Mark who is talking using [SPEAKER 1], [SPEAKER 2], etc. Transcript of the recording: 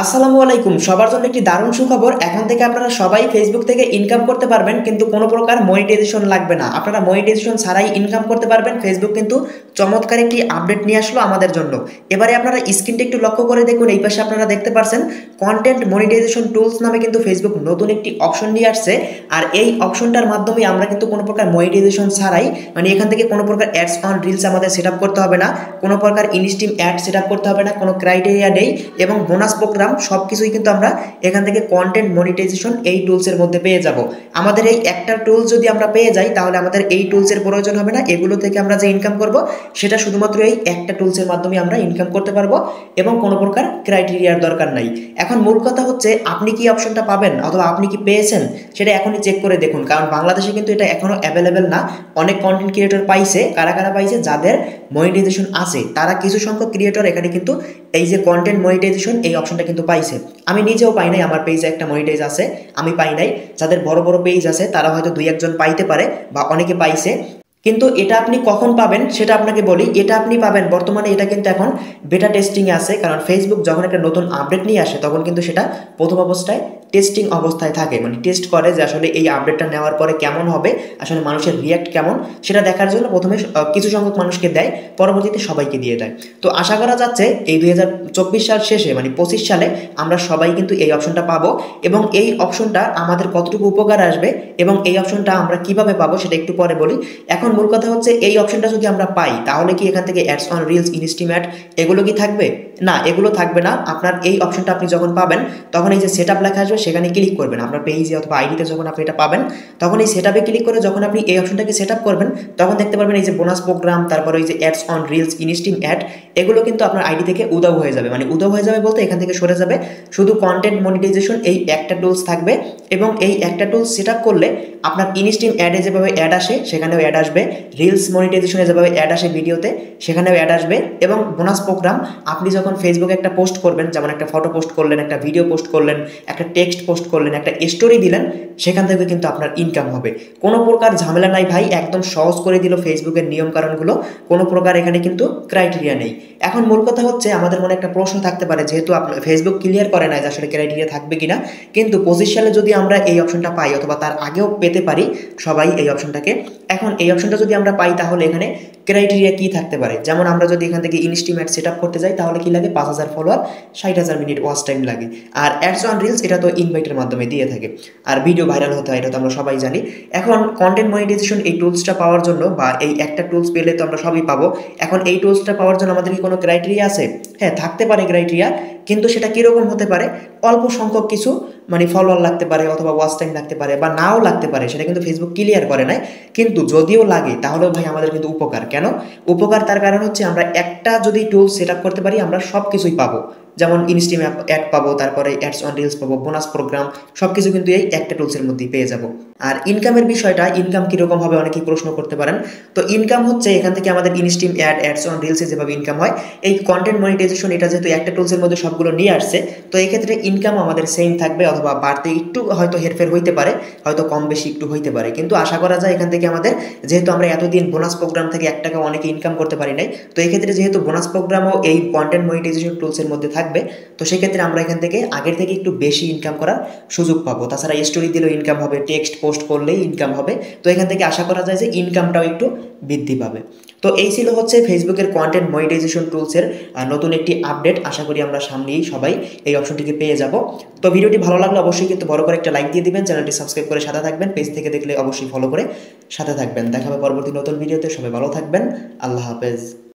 [SPEAKER 1] আসসালামু আলাইকুম। সবার জন্য একটি দারুণ সুখবর। এখন থেকে আপনারা সবাই ফেসবুক থেকে ইনকাম করতে পারবেন, কিন্তু কোনো প্রকার মনিটাইজেশন লাগবে না। আপনারা মনিটাইজেশন ছাড়াই ইনকাম করতে পারবেন। ফেসবুক কিন্তু চমৎকার একটি আপডেট নিয়ে আসলো আমাদের জন্য। এবারে আপনারা স্ক্রিনটা একটু লক্ষ্য করে দেখুন, এই পাশে আপনারা দেখতে পাচ্ছেন কন্টেন্ট মনিটাইজেশন টুলস নামে কিন্তু ফেসবুক নতুন একটি অপশন নিয়ে আসছে। আর এই অপশনটার মাধ্যমে আমরা কিন্তু কোনো প্রকার মনিটাইজেশন ছাড়াই, মানে এখান থেকে কোনো প্রকার অ্যাডস অন রিলস আমাদের সেট করতে হবে না, কোনো প্রকার ইনস্ট্রিম অ্যাড সেট করতে হবে না, কোনো ক্রাইটেরিয়া নেই, এবং বোনাস প্রোগ্রাম সব কিছুই কিন্তু আমরা এখান থেকে কন্টেন্ট মনিটাইজেশন এই টুলসের মধ্যে পেয়ে যাব। আমাদের এই একটা টুলস যদি আমরা পেয়ে যাই, তাহলে আমাদের এই টুলসের প্রয়োজন হবে না। এগুলো থেকে আমরা যে ইনকাম করব সেটা শুধুমাত্র এই একটা টুলসের মাধ্যমে আমরা ইনকাম করতে পারবো, এবং কোনো প্রকার ক্রাইটেরিয়ার দরকার নাই। এখন মূল কথা হচ্ছে, আপনি কি অপশনটা পাবেন অথবা আপনি কি পেয়েছেন সেটা এখনই চেক করে দেখুন, কারণ বাংলাদেশে কিন্তু এটা এখনো অ্যাভেলেবেল না। অনেক কন্টেন্ট ক্রিয়েটর পাইছে। কারা কারা পাইছে? যাদের মনিটাইজেশন আছে তারা, কিছু সংখ্যক ক্রিয়েটর এখানে কিন্তু এই যে কন্টেন্ট মনিটাইজেশন এই অপশনটা কিন্তু পাইছে। আমি নিজেও পাই নাই, আমার পেজে একটা মনিটাইজ আছে, আমি পাই নাই। যাদের বড় বড় পেজ আছে তারা হয়তো দুই একজন পাইতে পারে বা অনেকে পাইছে। কিন্তু এটা আপনি কখন পাবেন সেটা আপনাকে বলি। এটা আপনি পাবেন বর্তমানে, এটা কিন্তু এখন বেটা টেস্টিংয়ে আছে, কারণ ফেসবুক যখন একটা নতুন আপডেট নিয়ে আসে তখন কিন্তু সেটা প্রথম অবস্থায় টেস্টিং অবস্থায় থাকে, মানে টেস্ট করে যে আসলে এই আপডেটটা নেওয়ার পরে কেমন হবে, আসলে মানুষের রিয়াক্ট কেমন সেটা দেখার জন্য প্রথমে কিছু সংখ্যক মানুষকে দেয়, পরবর্তীতে সবাইকে দিয়ে দেয়। তো আশা করা যাচ্ছে এই 2024 সাল শেষে, মানে 25 সালে আমরা সবাই কিন্তু এই অপশনটা পাবো। এবং এই অপশনটা আমাদের কতটুকু উপকার আসবে এবং এই অপশনটা আমরা কিভাবে পাবো সেটা একটু পরে বলি। এখন মূল কথা হচ্ছে, এই অপশনটা যদি আমরা পাই তাহলে কি এখান থেকে ads on reels, instream add এগুলো কি থাকবে? না, এগুলো থাকবে না। আপনার এই অপশনটা আপনি যখন পাবেন তখন এই যে সেট আপ লেখা আসবে সেখানে ক্লিক করবেন। আপনার পেজে অথবা আইডিতে যখন আপনি এটা পাবেন তখন এই সেট আপে ক্লিক করে যখন আপনি এই অপশনটাকে সেট আপ করবেন তখন দেখতে পারবেন এই যে বোনাস প্রোগ্রাম, তারপরে এই যে ads on reels, instream add এগুলো কিন্তু আপনার আইডি থেকে উধাও হয়ে যাবে। মানে উধাও হয়ে যাবে বলতে এখান থেকে সরে যাবে। শুধু কন্টেন্ট মনিটাইজেশন এই একটা টুলস থাকবে, এবং এই একটা টুলস সেট আপ করলে আপনার ইনস্ট্রিম অ্যাডে যেভাবে অ্যাড আসে সেখানেও অ্যাড আসবে, রিলস মনিটাইজেশনে যেভাবে অ্যাড আসে ভিডিওতে সেখানেও অ্যাড আসবে, এবং বোনাস প্রোগ্রাম আপনি যখন ফেসবুকে একটা পোস্ট করবেন, যেমন একটা ফটো পোস্ট করলেন, একটা ভিডিও পোস্ট করলেন, একটা টেক্সট পোস্ট করলেন, একটা স্টোরি দিলেন, সেখান থেকে কিন্তু আপনার ইনকাম হবে। কোনো প্রকার ঝামেলা নাই ভাই, একদম সহজ করে দিল ফেসবুকের নিয়মকানুনগুলো। কোনো প্রকার এখানে কিন্তু ক্রাইটেরিয়া নেই। এখন মূল কথা হচ্ছে, আমাদের মনে একটা প্রশ্ন থাকতে পারে, যেহেতু আপনার ফেসবুক ক্লিয়ার করে নাই যে আসলে ক্রাইটেরিয়া থাকবে কিনা, কিন্তু 25 সালে যদি আমরা এই অপশনটা পাই অথবা তার আগেও পেতে পারি সবাই এই অপশনটাকে, এখন এই অপশনটা যদি আমরা পাই তাহলে এখানে ক্রাইটেরিয়া কি থাকতে পারে? যেমন আমরা যদি এখান থেকে ইনস্টিমেট সেট আপ করতে যাই তাহলে কি লাগে? 5000 ফলোয়ার, 60,000 মিনিট ওয়াচ টাইম লাগে। আর অ্যাডস অন রিলস এটা তো ইনভাইটের মাধ্যমে দিয়ে থাকে, আর ভিডিও ভাইরাল হতে হয়, এটা তো আমরা সবাই জানি। এখন কন্টেন্ট মনিটাইজেশন এই টুলসটা পাওয়ার জন্য, বা এই একটা টুলস পেলে তো আমরা সবই পাবো, এখন এই টুলসটা পাওয়ার জন্য আমাদের কি কোনো ক্রাইটেরিয়া আছে? হ্যাঁ, থাকতে পারে ক্রাইটেরিয়া, কিন্তু সেটা কীরকম হতে পারে? অল্প সংখ্যক কিছু, মানে ফলোয়ার লাগতে পারে অথবা ওয়াচ টাইম লাগতে পারে বা নাও লাগতে পারে, সেটা কিন্তু ফেসবুক ক্লিয়ার করে নাই। কিন্তু যদিও লাগে তাহলেও ভাই আমাদের কিন্তু উপকার। কেন উপকার? তার কারণ হচ্ছে, আমরা একটা যদি টুল সেট আপ করতে পারি আমরা সব কিছুই পাবো। যেমন ইনস্ট্রিম অ্যাড পাবো, তারপরে অ্যাডস অন রিলস পাবো, বোনাস প্রোগ্রাম, সব কিছু কিন্তু এই একটা টুলসের মধ্যেই পেয়ে যাব। আর ইনকামের বিষয়টা, ইনকাম কীরকম হবে অনেকেই প্রশ্ন করতে পারেন। তো ইনকাম হচ্ছে, এখান থেকে আমাদের ইনস্ট্রিম অ্যাড, অ্যাডস অন রিলসে যেভাবে ইনকাম হয়, এই কন্টেন্ট মনিটাইজেশন এটা যেহেতু একটা টুলসের মধ্যে সবগুলো নিয়ে আসছে, তো এই ক্ষেত্রে ইনকাম আমাদের সেম থাকবে, অথবা বাড়তে একটু হয়তো হেরফের হইতে পারে, হয়তো কম বেশি একটু হইতে পারে, কিন্তু আশা করা যায় এখান থেকে আমাদের, যেহেতু আমরা এতদিন বোনাস প্রোগ্রাম থেকে 1 টাকা অনেকে ইনকাম করতে পারি নাই, তো এই ক্ষেত্রে যেহেতু বোনাস প্রোগ্রামও এই কন্টেন্ট মনিটাইজেশন টুলসের মধ্যে থাকবে, তো সেক্ষেত্রে আমরা এখান থেকে আগের থেকে একটু বেশি ইনকাম করার সুযোগ পাবো। তাছাড়া স্টোরি দিলেও ইনকাম হবে, টেক্সট পোস্ট করলেই ইনকাম হবে। তো এখান থেকে আশা করা যায় যে ইনকামটাও একটু বৃদ্ধি পাবে। তো এই ছিল হচ্ছে ফেসবুকের কন্টেন্ট মনিটাইজেশন টুলসের নতুন একটি আপডেট। আশা করি আমরা সামনেই সবাই এই অপশনটিকে পেয়ে যাব। তো ভিডিওটি ভালো লাগলে অবশ্যই কিন্তু বড় করে একটা লাইক দিয়ে দিবেন, চ্যানেলটি সাবস্ক্রাইব করে সাথে থাকবেন, পেজ থেকে দেখলে অবশ্যই ফলো করে সাথে থাকবেন। দেখা হবে পরবর্তী নতুন ভিডিওতে। সবাই ভালো থাকবেন। আল্লাহ হাফেজ।